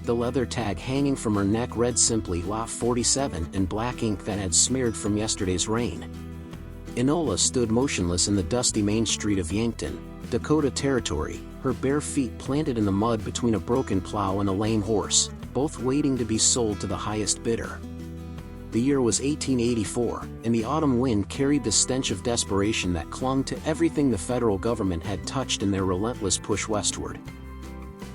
The leather tag hanging from her neck read simply Lot 47 in black ink that had smeared from yesterday's rain. Enola stood motionless in the dusty main street of Yankton, Dakota Territory, her bare feet planted in the mud between a broken plow and a lame horse, both waiting to be sold to the highest bidder. The year was 1884, and the autumn wind carried the stench of desperation that clung to everything the federal government had touched in their relentless push westward.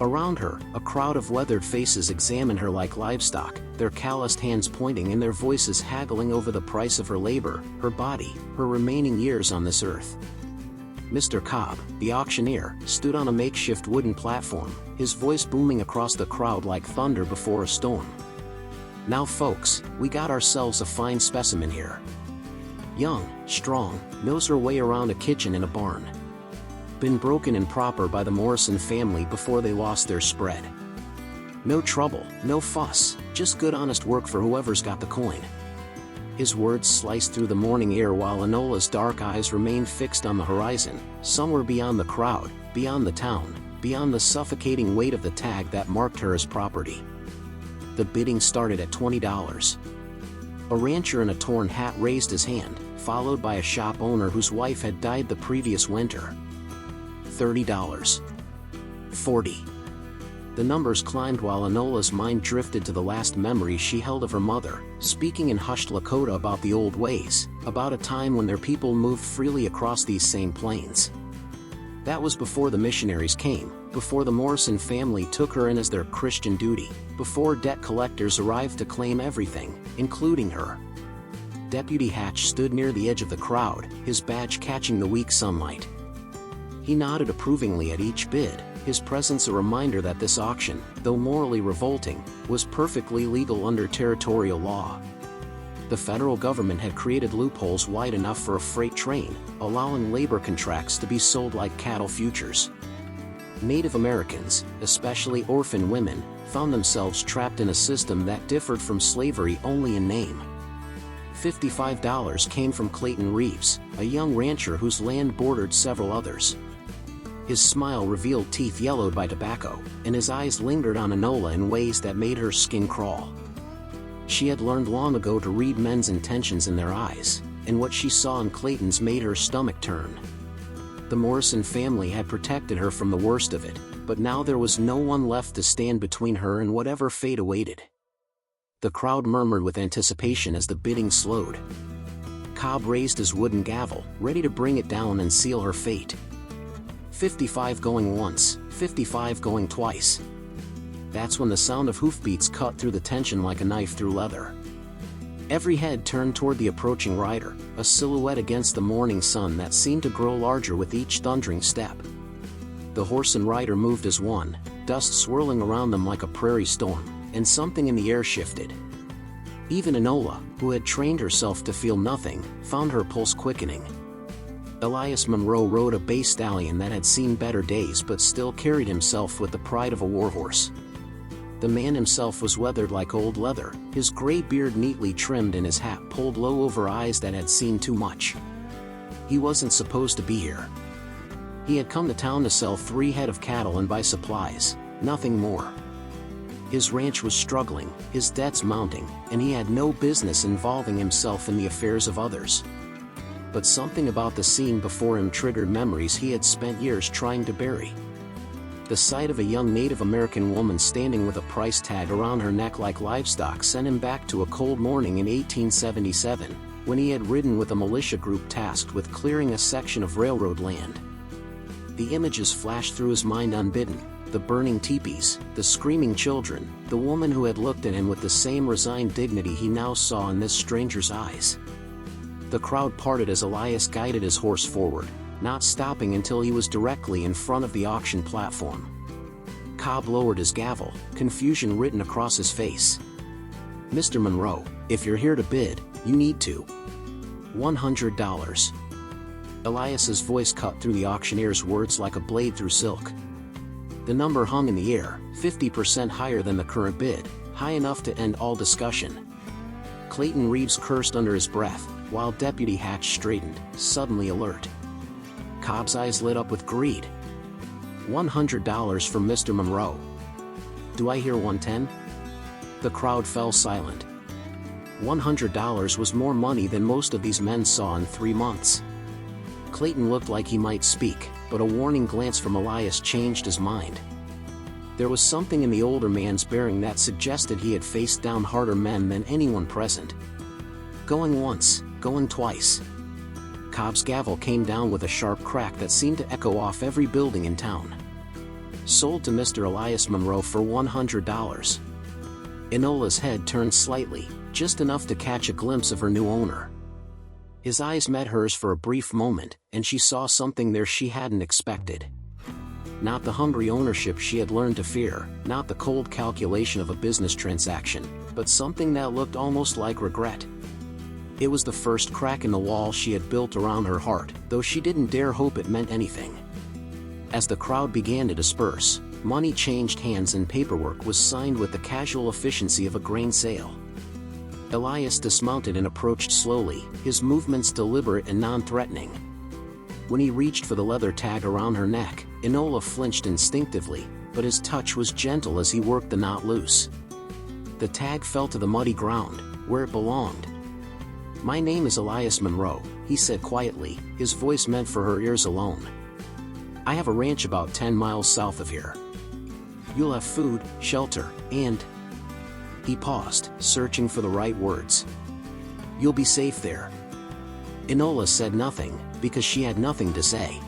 Around her, a crowd of weathered faces examined her like livestock, their calloused hands pointing and their voices haggling over the price of her labor, her body, her remaining years on this earth. Mr. Cobb, the auctioneer, stood on a makeshift wooden platform, his voice booming across the crowd like thunder before a storm. "Now folks, we got ourselves a fine specimen here. Young, strong, knows her way around a kitchen and a barn. Been broken and proper by the Morrison family before they lost their spread. No trouble, no fuss, just good honest work for whoever's got the coin." His words sliced through the morning air while Enola's dark eyes remained fixed on the horizon, somewhere beyond the crowd, beyond the town, beyond the suffocating weight of the tag that marked her as property. The bidding started at $20. A rancher in a torn hat raised his hand, followed by a shop owner whose wife had died the previous winter. $30. $40. The numbers climbed while Enola's mind drifted to the last memories she held of her mother, speaking in hushed Lakota about the old ways, about a time when their people moved freely across these same plains. That was before the missionaries came, before the Morrison family took her in as their Christian duty, before debt collectors arrived to claim everything, including her. Deputy Hatch stood near the edge of the crowd, his badge catching the weak sunlight. He nodded approvingly at each bid, his presence a reminder that this auction, though morally revolting, was perfectly legal under territorial law. The federal government had created loopholes wide enough for a freight train, allowing labor contracts to be sold like cattle futures. Native Americans, especially orphan women, found themselves trapped in a system that differed from slavery only in name. $55 came from Clayton Reeves, a young rancher whose land bordered several others. His smile revealed teeth yellowed by tobacco, and his eyes lingered on Enola in ways that made her skin crawl. She had learned long ago to read men's intentions in their eyes, and what she saw in Clayton's made her stomach turn. The Morrison family had protected her from the worst of it, but now there was no one left to stand between her and whatever fate awaited. The crowd murmured with anticipation as the bidding slowed. Cobb raised his wooden gavel, ready to bring it down and seal her fate. 55 going once, 55 going twice. That's when the sound of hoofbeats cut through the tension like a knife through leather. Every head turned toward the approaching rider, a silhouette against the morning sun that seemed to grow larger with each thundering step. The horse and rider moved as one, dust swirling around them like a prairie storm, and something in the air shifted. Even Enola, who had trained herself to feel nothing, found her pulse quickening. Elias Monroe rode a bay stallion that had seen better days but still carried himself with the pride of a warhorse. The man himself was weathered like old leather, his gray beard neatly trimmed and his hat pulled low over eyes that had seen too much. He wasn't supposed to be here. He had come to town to sell 3 head of cattle and buy supplies, nothing more. His ranch was struggling, his debts mounting, and he had no business involving himself in the affairs of others. But something about the scene before him triggered memories he had spent years trying to bury. The sight of a young Native American woman standing with a price tag around her neck like livestock sent him back to a cold morning in 1877, when he had ridden with a militia group tasked with clearing a section of railroad land. The images flashed through his mind unbidden: the burning teepees, the screaming children, the woman who had looked at him with the same resigned dignity he now saw in this stranger's eyes. The crowd parted as Elias guided his horse forward, not stopping until he was directly in front of the auction platform. Cobb lowered his gavel, confusion written across his face. "Mr. Monroe, if you're here to bid, you need to." $100. Elias's voice cut through the auctioneer's words like a blade through silk. The number hung in the air, 50% higher than the current bid, high enough to end all discussion. Clayton Reeves cursed under his breath, while Deputy Hatch straightened, suddenly alert. Cobb's eyes lit up with greed. $100 from Mr. Monroe. Do I hear 110? The crowd fell silent. $100 was more money than most of these men saw in 3 months. Clayton looked like he might speak, but a warning glance from Elias changed his mind. There was something in the older man's bearing that suggested he had faced down harder men than anyone present. Going once, going twice. Cobb's gavel came down with a sharp crack that seemed to echo off every building in town. Sold to Mr. Elias Monroe for $100. Enola's head turned slightly, just enough to catch a glimpse of her new owner. His eyes met hers for a brief moment, and she saw something there she hadn't expected. Not the hungry ownership she had learned to fear, not the cold calculation of a business transaction, but something that looked almost like regret. It was the first crack in the wall she had built around her heart, though she didn't dare hope it meant anything. As the crowd began to disperse, money changed hands and paperwork was signed with the casual efficiency of a grain sale. Elias dismounted and approached slowly, his movements deliberate and non-threatening. When he reached for the leather tag around her neck, Enola flinched instinctively, but his touch was gentle as he worked the knot loose. The tag fell to the muddy ground, where it belonged. "My name is Elias Monroe," he said quietly, his voice meant for her ears alone. "I have a ranch about 10 miles south of here. You'll have food, shelter, and..." He paused, searching for the right words. "You'll be safe there." Enola said nothing, because she had nothing to say.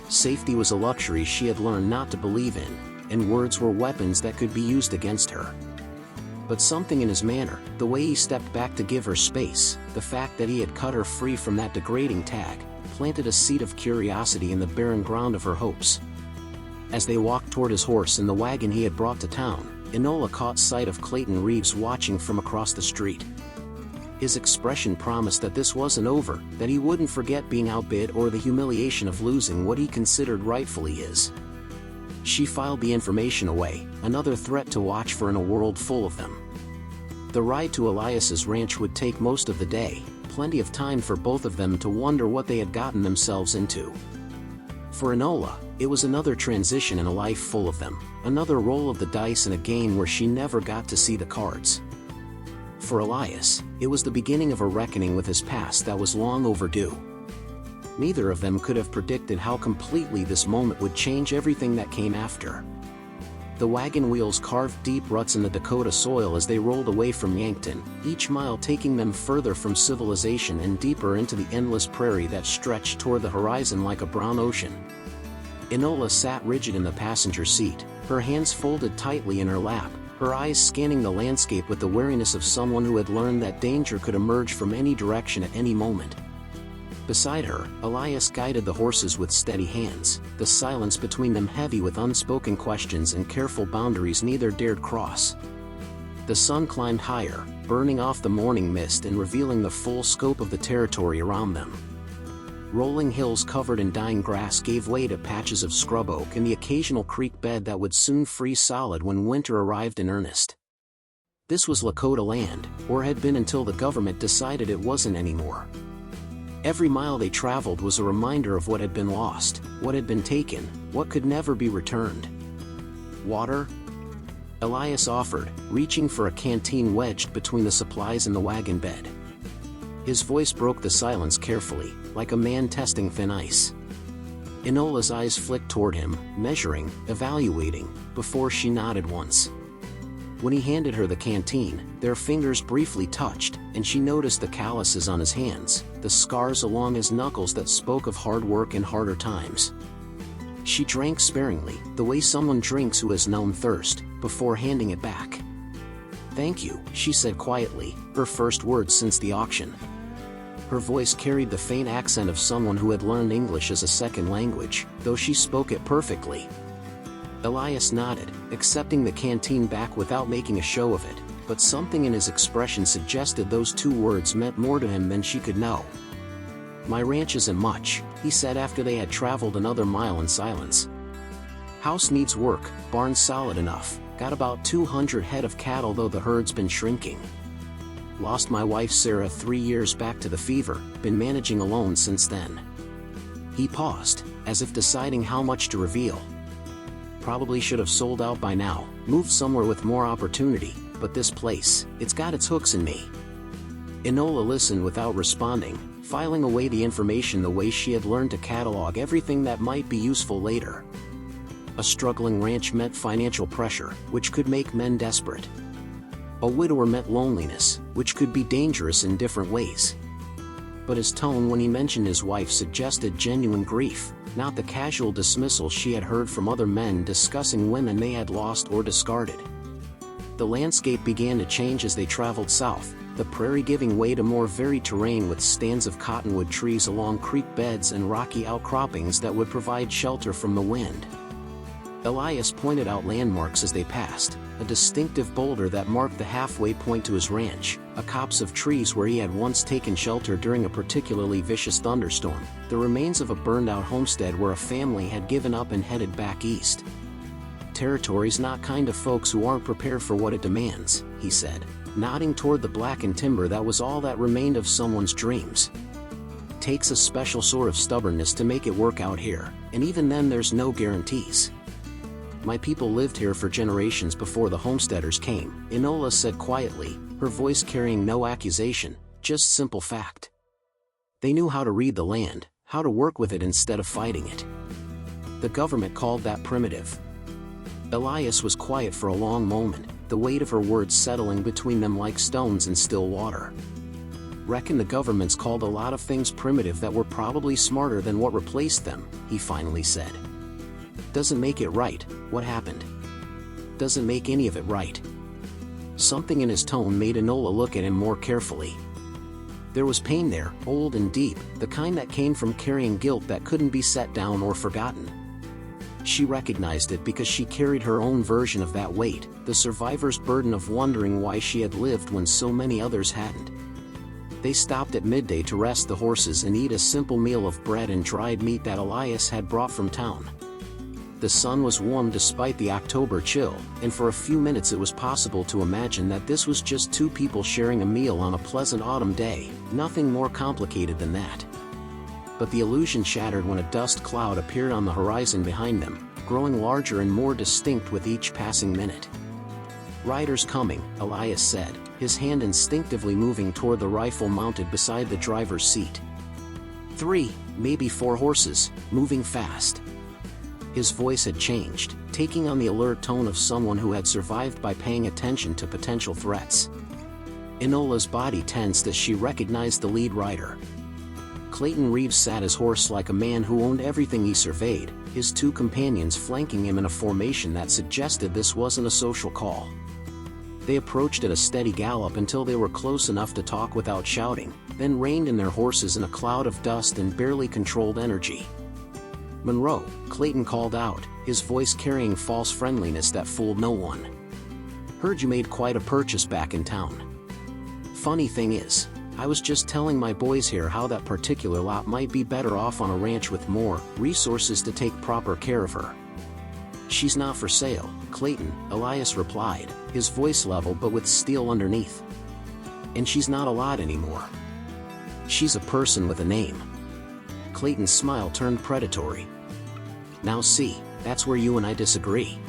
Safety was a luxury she had learned not to believe in, and words were weapons that could be used against her. But something in his manner, the way he stepped back to give her space, the fact that he had cut her free from that degrading tag, planted a seed of curiosity in the barren ground of her hopes. As they walked toward his horse and the wagon he had brought to town, Enola caught sight of Clayton Reeves watching from across the street. His expression promised that this wasn't over, that he wouldn't forget being outbid or the humiliation of losing what he considered rightfully his. She filed the information away, another threat to watch for in a world full of them. The ride to Elias's ranch would take most of the day, plenty of time for both of them to wonder what they had gotten themselves into. For Enola, it was another transition in a life full of them, another roll of the dice in a game where she never got to see the cards. For Elias, it was the beginning of a reckoning with his past that was long overdue. Neither of them could have predicted how completely this moment would change everything that came after. The wagon wheels carved deep ruts in the Dakota soil as they rolled away from Yankton, each mile taking them further from civilization and deeper into the endless prairie that stretched toward the horizon like a brown ocean. Enola sat rigid in the passenger seat, her hands folded tightly in her lap, her eyes scanning the landscape with the wariness of someone who had learned that danger could emerge from any direction at any moment. Beside her, Elias guided the horses with steady hands, the silence between them heavy with unspoken questions and careful boundaries neither dared cross. The sun climbed higher, burning off the morning mist and revealing the full scope of the territory around them. Rolling hills covered in dying grass gave way to patches of scrub oak and the occasional creek bed that would soon freeze solid when winter arrived in earnest. This was Lakota land, or had been until the government decided it wasn't anymore. Every mile they traveled was a reminder of what had been lost, what had been taken, what could never be returned. "Water?" Elias offered, reaching for a canteen wedged between the supplies and the wagon bed. His voice broke the silence carefully, like a man testing thin ice. Enola's eyes flicked toward him, measuring, evaluating, before she nodded once. When he handed her the canteen, their fingers briefly touched, and she noticed the calluses on his hands, the scars along his knuckles that spoke of hard work and harder times. She drank sparingly, the way someone drinks who has known thirst, before handing it back. "Thank you," she said quietly, her first words since the auction. Her voice carried the faint accent of someone who had learned English as a second language, though she spoke it perfectly. Elias nodded, accepting the canteen back without making a show of it, but something in his expression suggested those two words meant more to him than she could know. "My ranch isn't much," he said after they had traveled another mile in silence. "House needs work, barn solid enough, got about 200 head of cattle though the herd's been shrinking. Lost my wife Sarah 3 years back to the fever, been managing alone since then." He paused, as if deciding how much to reveal. probably should have sold out by now, moved somewhere with more opportunity, but this place, it's got its hooks in me." Enola listened without responding, filing away the information the way she had learned to catalog everything that might be useful later. A struggling ranch meant financial pressure, which could make men desperate. A widower meant loneliness, which could be dangerous in different ways. But his tone when he mentioned his wife suggested genuine grief, not the casual dismissal she had heard from other men discussing women they had lost or discarded. The landscape began to change as they traveled south, the prairie giving way to more varied terrain with stands of cottonwood trees along creek beds and rocky outcroppings that would provide shelter from the wind. Elias pointed out landmarks as they passed, a distinctive boulder that marked the halfway point to his ranch, a copse of trees where he had once taken shelter during a particularly vicious thunderstorm, the remains of a burned-out homestead where a family had given up and headed back east. "Territory's not kind of folks who aren't prepared for what it demands," he said, nodding toward the blackened timber that was all that remained of someone's dreams. "Takes a special sort of stubbornness to make it work out here, and even then there's no guarantees. My people lived here for generations before the homesteaders came," Enola said quietly, her voice carrying no accusation, just simple fact. "They knew how to read the land, how to work with it instead of fighting it. The government called that primitive." Elias was quiet for a long moment, the weight of her words settling between them like stones in still water. "Reckon the government's called a lot of things primitive that were probably smarter than what replaced them," he finally said. "Doesn't make it right, what happened? Doesn't make any of it right." Something in his tone made Enola look at him more carefully. There was pain there, old and deep, the kind that came from carrying guilt that couldn't be set down or forgotten. She recognized it because she carried her own version of that weight, the survivor's burden of wondering why she had lived when so many others hadn't. They stopped at midday to rest the horses and eat a simple meal of bread and dried meat that Elias had brought from town. The sun was warm despite the October chill, and for a few minutes it was possible to imagine that this was just two people sharing a meal on a pleasant autumn day, nothing more complicated than that. But the illusion shattered when a dust cloud appeared on the horizon behind them, growing larger and more distinct with each passing minute. "Riders coming," Elias said, his hand instinctively moving toward the rifle mounted beside the driver's seat. 3, maybe 4 horses, moving fast. His voice had changed, taking on the alert tone of someone who had survived by paying attention to potential threats. Enola's body tensed as she recognized the lead rider. Clayton Reeves sat his horse like a man who owned everything he surveyed, his 2 companions flanking him in a formation that suggested this wasn't a social call. They approached at a steady gallop until they were close enough to talk without shouting, then reined in their horses in a cloud of dust and barely controlled energy. "Monroe," Clayton called out, his voice carrying false friendliness that fooled no one. "Heard you made quite a purchase back in town. Funny thing is, I was just telling my boys here how that particular lot might be better off on a ranch with more resources to take proper care of her." "She's not for sale, Clayton," Elias replied, his voice level but with steel underneath. "And she's not a lot anymore. She's a person with a name." Clayton's smile turned predatory. "Now see, that's where you and I disagree.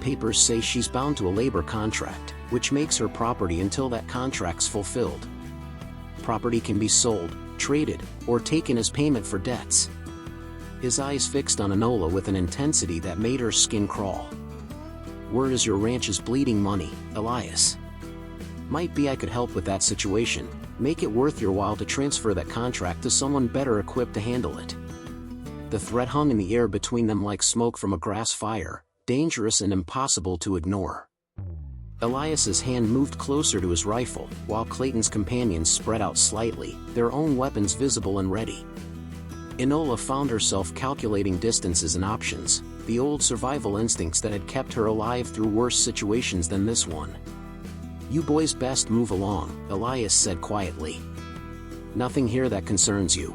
Papers say she's bound to a labor contract, which makes her property until that contract's fulfilled. Property can be sold, traded, or taken as payment for debts." His eyes fixed on Enola with an intensity that made her skin crawl. "Word is your ranch is bleeding money, Elias. Might be I could help with that situation, make it worth your while to transfer that contract to someone better equipped to handle it." The threat hung in the air between them like smoke from a grass fire, dangerous and impossible to ignore. Elias's hand moved closer to his rifle, while Clayton's companions spread out slightly, their own weapons visible and ready. Enola found herself calculating distances and options, the old survival instincts that had kept her alive through worse situations than this one. "You boys best move along," Elias said quietly. "Nothing here that concerns you."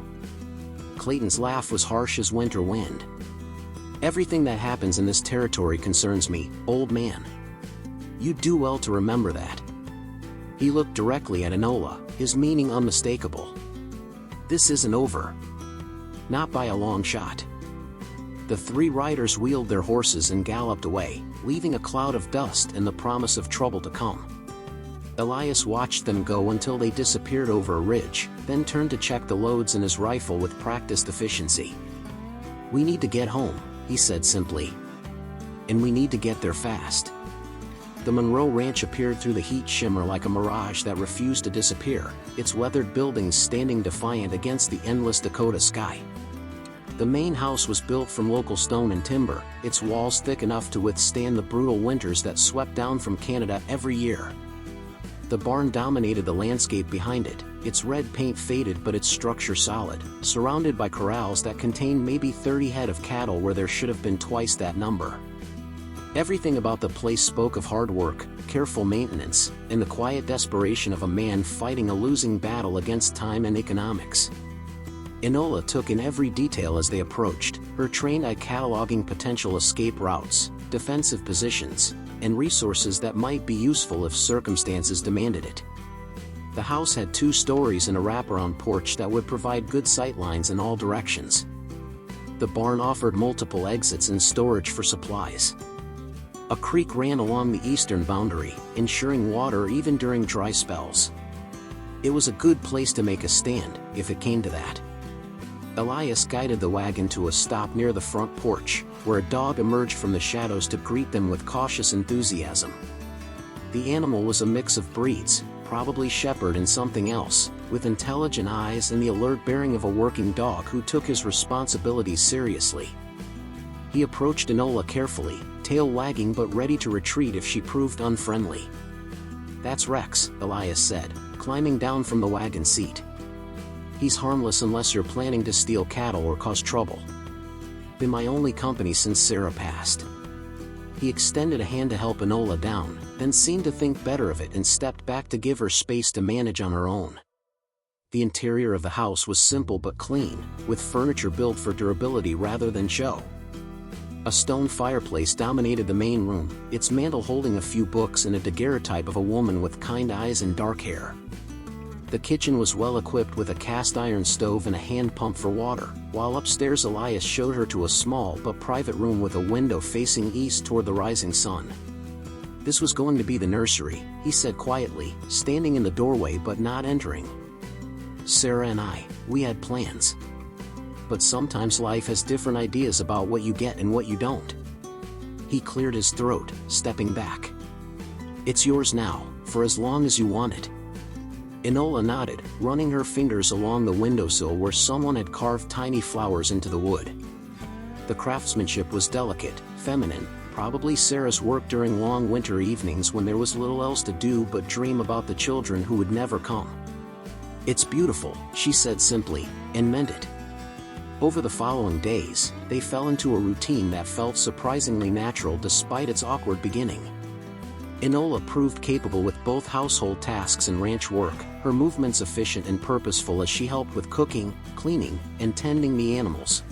Clayton's laugh was harsh as winter wind. "Everything that happens in this territory concerns me, old man. You'd do well to remember that." He looked directly at Enola, his meaning unmistakable. "This isn't over. Not by a long shot. The three riders wheeled their horses and galloped away, leaving a cloud of dust and the promise of trouble to come. Elias watched them go until they disappeared over a ridge, then turned to check the loads in his rifle with practiced efficiency. "We need to get home," he said simply. "And we need to get there fast." The Monroe Ranch appeared through the heat shimmer like a mirage that refused to disappear, its weathered buildings standing defiant against the endless Dakota sky. The main house was built from local stone and timber, its walls thick enough to withstand the brutal winters that swept down from Canada every year. The barn dominated the landscape behind it, its red paint faded but its structure solid, surrounded by corrals that contained maybe 30 head of cattle where there should have been twice that number. Everything about the place spoke of hard work, careful maintenance, and the quiet desperation of a man fighting a losing battle against time and economics. Enola took in every detail as they approached, her trained eye cataloging potential escape routes, defensive positions, and resources that might be useful if circumstances demanded it. The house had 2 stories and a wraparound porch that would provide good sight lines in all directions. The barn offered multiple exits and storage for supplies. A creek ran along the eastern boundary, ensuring water even during dry spells. It was a good place to make a stand, if it came to that. Elias guided the wagon to a stop near the front porch, where a dog emerged from the shadows to greet them with cautious enthusiasm. The animal was a mix of breeds, probably shepherd and something else, with intelligent eyes and the alert bearing of a working dog who took his responsibilities seriously. He approached Enola carefully, tail wagging but ready to retreat if she proved unfriendly. "That's Rex," Elias said, climbing down from the wagon seat. "He's harmless unless you're planning to steal cattle or cause trouble. Been my only company since Sarah passed." He extended a hand to help Enola down, then seemed to think better of it and stepped back to give her space to manage on her own. The interior of the house was simple but clean, with furniture built for durability rather than show. A stone fireplace dominated the main room, its mantel holding a few books and a daguerreotype of a woman with kind eyes and dark hair. The kitchen was well equipped with a cast iron stove and a hand pump for water, while upstairs Elias showed her to a small but private room with a window facing east toward the rising sun. "This was going to be the nursery," he said quietly, standing in the doorway but not entering. "Sarah and we had plans. But sometimes life has different ideas about what you get and what you don't." He cleared his throat, stepping back. "It's yours now, for as long as you want it." Enola nodded, running her fingers along the windowsill where someone had carved tiny flowers into the wood. The craftsmanship was delicate, feminine, probably Sarah's work during long winter evenings when there was little else to do but dream about the children who would never come. "It's beautiful," she said simply, and meant it. Over the following days, they fell into a routine that felt surprisingly natural despite its awkward beginning. Enola proved capable with both household tasks and ranch work, her movements efficient and purposeful as she helped with cooking, cleaning, and tending the animals.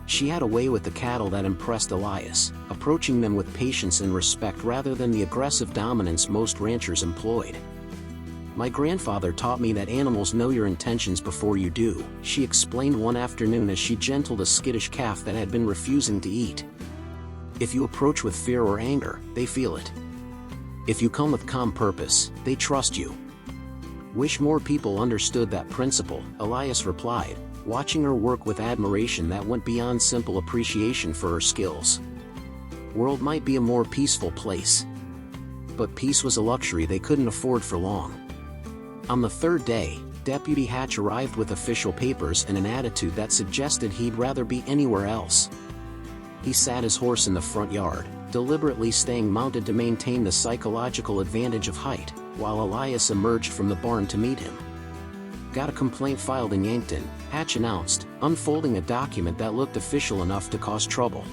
She had a way with the cattle that impressed Elias, approaching them with patience and respect rather than the aggressive dominance most ranchers employed. "My grandfather taught me that animals know your intentions before you do," she explained one afternoon as she gentled a skittish calf that had been refusing to eat. "If you approach with fear or anger, they feel it. If you come with calm purpose, they trust you." "Wish more people understood that principle," Elias replied, watching her work with admiration that went beyond simple appreciation for her skills. "World might be a more peaceful place." But peace was a luxury they couldn't afford for long. On the 3rd day, Deputy Hatch arrived with official papers and an attitude that suggested he'd rather be anywhere else. He sat his horse in the front yard, deliberately staying mounted to maintain the psychological advantage of height, while Elias emerged from the barn to meet him. "Got a complaint filed in Yankton," Hatch announced, unfolding a document that looked official enough to cause trouble.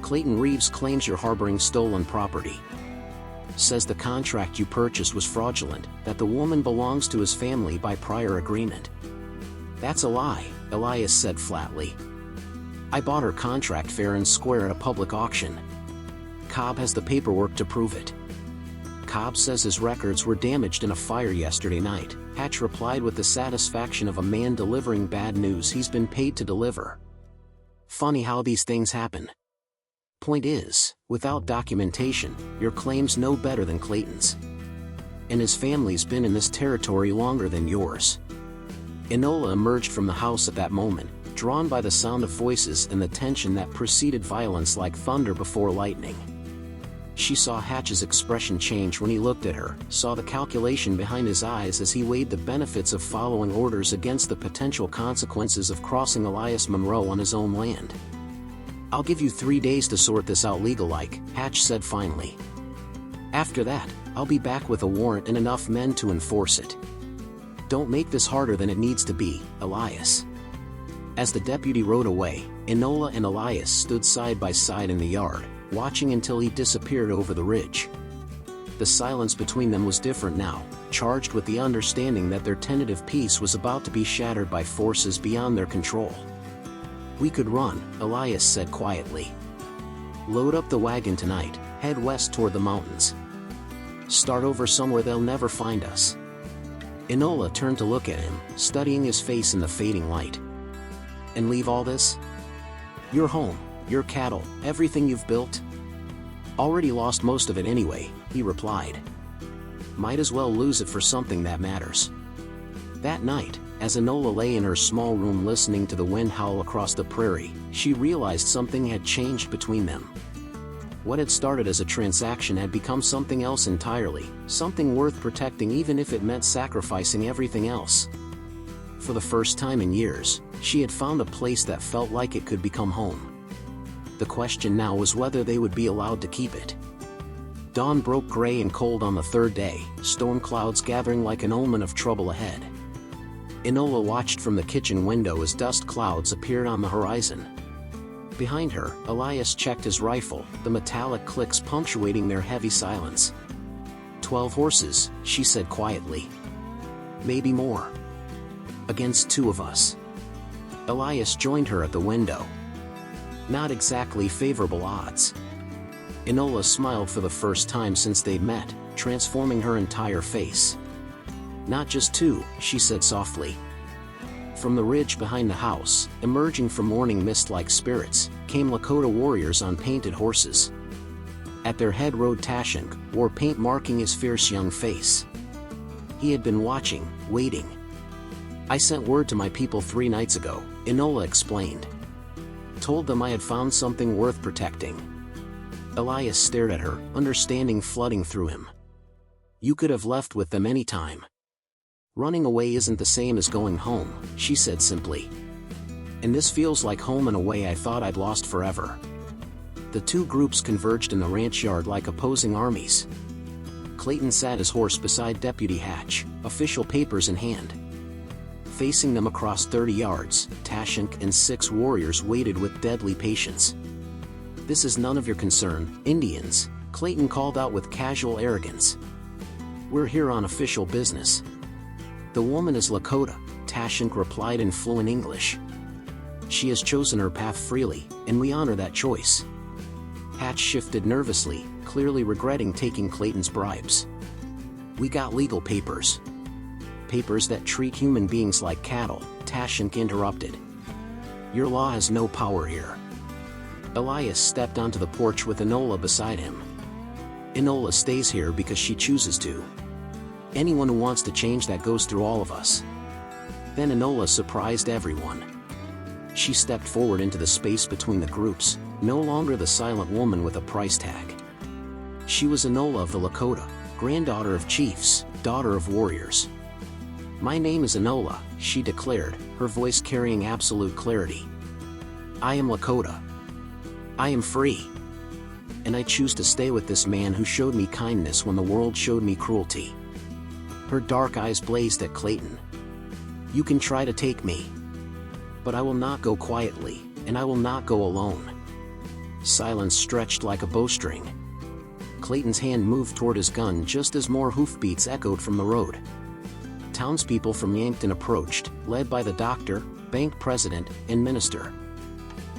"Clayton Reeves claims you're harboring stolen property. Says the contract you purchased was fraudulent, that the woman belongs to his family by prior agreement." "That's a lie," Elias said flatly. "I bought her contract fair and square at a public auction. Cobb has the paperwork to prove it." "Cobb says his records were damaged in a fire yesterday night," Hatch replied with the satisfaction of a man delivering bad news he's been paid to deliver. Funny how these things happen. Point is, without documentation, your claim's no better than Clayton's. And his family's been in this territory longer than yours. Enola emerged from the house at that moment, drawn by the sound of voices and the tension that preceded violence like thunder before lightning. She saw Hatch's expression change when he looked at her, saw the calculation behind his eyes as he weighed the benefits of following orders against the potential consequences of crossing Elias Monroe on his own land. "I'll give you 3 days to sort this out legal-like," Hatch said finally. "After that, I'll be back with a warrant and enough men to enforce it. Don't make this harder than it needs to be, Elias." As the deputy rode away, Enola and Elias stood side by side in the yard, watching until he disappeared over the ridge. The silence between them was different now, charged with the understanding that their tentative peace was about to be shattered by forces beyond their control. "We could run," Elias said quietly. "Load up the wagon tonight, head west toward the mountains. Start over somewhere they'll never find us." Enola turned to look at him, studying his face in the fading light. "And leave all this? Your home, your cattle, everything you've built?" "Already lost most of it anyway," he replied. "Might as well lose it for something that matters." That night, as Enola lay in her small room listening to the wind howl across the prairie, she realized something had changed between them. What had started as a transaction had become something else entirely, something worth protecting even if it meant sacrificing everything else. For the first time in years, she had found a place that felt like it could become home. The question now was whether they would be allowed to keep it. Dawn broke gray and cold on the third day, storm clouds gathering like an omen of trouble ahead. Enola watched from the kitchen window as dust clouds appeared on the horizon. Behind her, Elias checked his rifle, the metallic clicks punctuating their heavy silence. 12 horses, she said quietly. "Maybe more. Against 2 of us." Elias joined her at the window. "Not exactly favorable odds." Enola smiled for the first time since they'd met, transforming her entire face. "Not just 2, she said softly. From the ridge behind the house, emerging from morning mist like spirits, came Lakota warriors on painted horses. At their head rode Tashink, war paint marking his fierce young face. He had been watching, waiting. "I sent word to my people 3 nights ago," Enola explained. "Told them I had found something worth protecting." Elias stared at her, understanding flooding through him. "You could have left with them any time." "Running away isn't the same as going home," she said simply. "And this feels like home in a way I thought I'd lost forever." The 2 groups converged in the ranch yard like opposing armies. Clayton sat his horse beside Deputy Hatch, official papers in hand. Facing them across 30 yards, Tashink and 6 warriors waited with deadly patience. "This is none of your concern, Indians," Clayton called out with casual arrogance. "We're here on official business." "The woman is Lakota," Tashink replied in fluent English. "She has chosen her path freely, and we honor that choice." Hatch shifted nervously, clearly regretting taking Clayton's bribes. "We got legal papers." "Papers that treat human beings like cattle," Tashink interrupted. "Your law has no power here." Elias stepped onto the porch with Enola beside him. "Enola stays here because she chooses to. Anyone who wants to change that goes through all of us." Then Enola surprised everyone. She stepped forward into the space between the groups, no longer the silent woman with a price tag. She was Enola of the Lakota, granddaughter of chiefs, daughter of warriors. "My name is Enola," she declared, her voice carrying absolute clarity. "I am Lakota. I am free. And I choose to stay with this man who showed me kindness when the world showed me cruelty." Her dark eyes blazed at Clayton. "You can try to take me. But I will not go quietly, and I will not go alone." Silence stretched like a bowstring. Clayton's hand moved toward his gun just as more hoofbeats echoed from the road. Townspeople from Yankton approached, led by the doctor, bank president, and minister.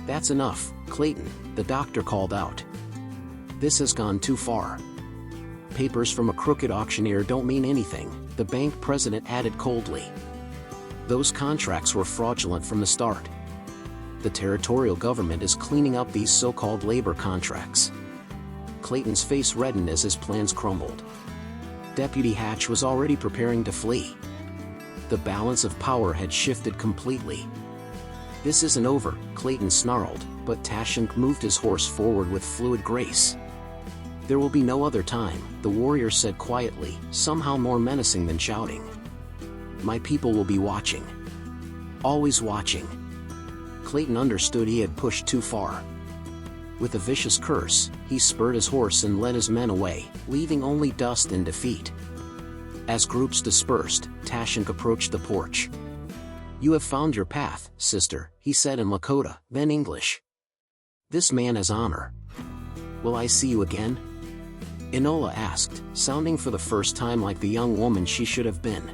"That's enough, Clayton," the doctor called out. "This has gone too far. Papers from a crooked auctioneer don't mean anything," the bank president added coldly. "Those contracts were fraudulent from the start. The territorial government is cleaning up these so-called labor contracts. Clayton's face reddened as his plans crumbled. Deputy Hatch was already preparing to flee. The balance of power had shifted completely. "This isn't over," Clayton snarled, but Tashink moved his horse forward with fluid grace. "There will be no other time," the warrior said quietly, somehow more menacing than shouting. "My people will be watching. Always watching." Clayton understood he had pushed too far. With a vicious curse, he spurred his horse and led his men away, leaving only dust and defeat. As groups dispersed, Tashink approached the porch. "You have found your path, sister," he said in Lakota, then English. "This man has honor. Will I see you again?" Enola asked, sounding for the first time like the young woman she should have been.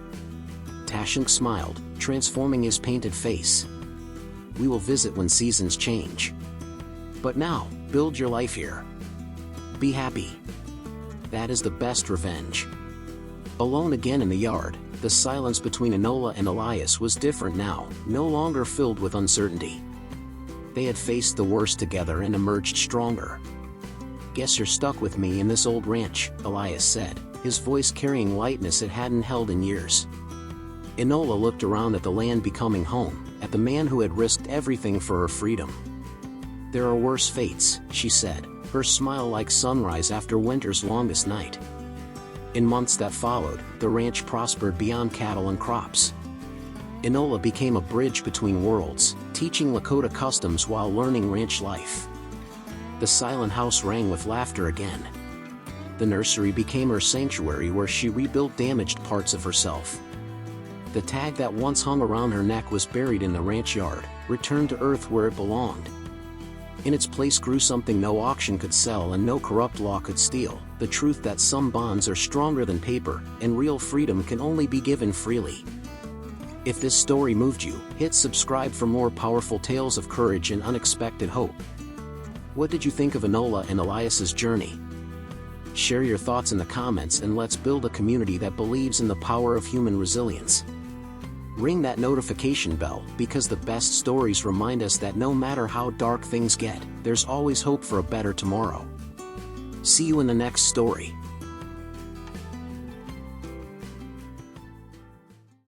Tashink smiled, transforming his painted face. "We will visit when seasons change. But now, build your life here. Be happy. That is the best revenge." Alone again in the yard, the silence between Enola and Elias was different now, no longer filled with uncertainty. They had faced the worst together and emerged stronger. "Guess you're stuck with me in this old ranch," Elias said, his voice carrying lightness it hadn't held in years. Enola looked around at the land becoming home, at the man who had risked everything for her freedom. "There are worse fates," she said, her smile like sunrise after winter's longest night. In months that followed, the ranch prospered beyond cattle and crops. Enola became a bridge between worlds, teaching Lakota customs while learning ranch life. The silent house rang with laughter again. The nursery became her sanctuary where she rebuilt damaged parts of herself. The tag that once hung around her neck was buried in the ranch yard, returned to earth where it belonged. In its place grew something no auction could sell and no corrupt law could steal, the truth that some bonds are stronger than paper, and real freedom can only be given freely. If this story moved you, hit subscribe for more powerful tales of courage and unexpected hope. What did you think of Enola and Elias's journey? Share your thoughts in the comments and let's build a community that believes in the power of human resilience. Ring that notification bell, because the best stories remind us that no matter how dark things get, there's always hope for a better tomorrow. See you in the next story.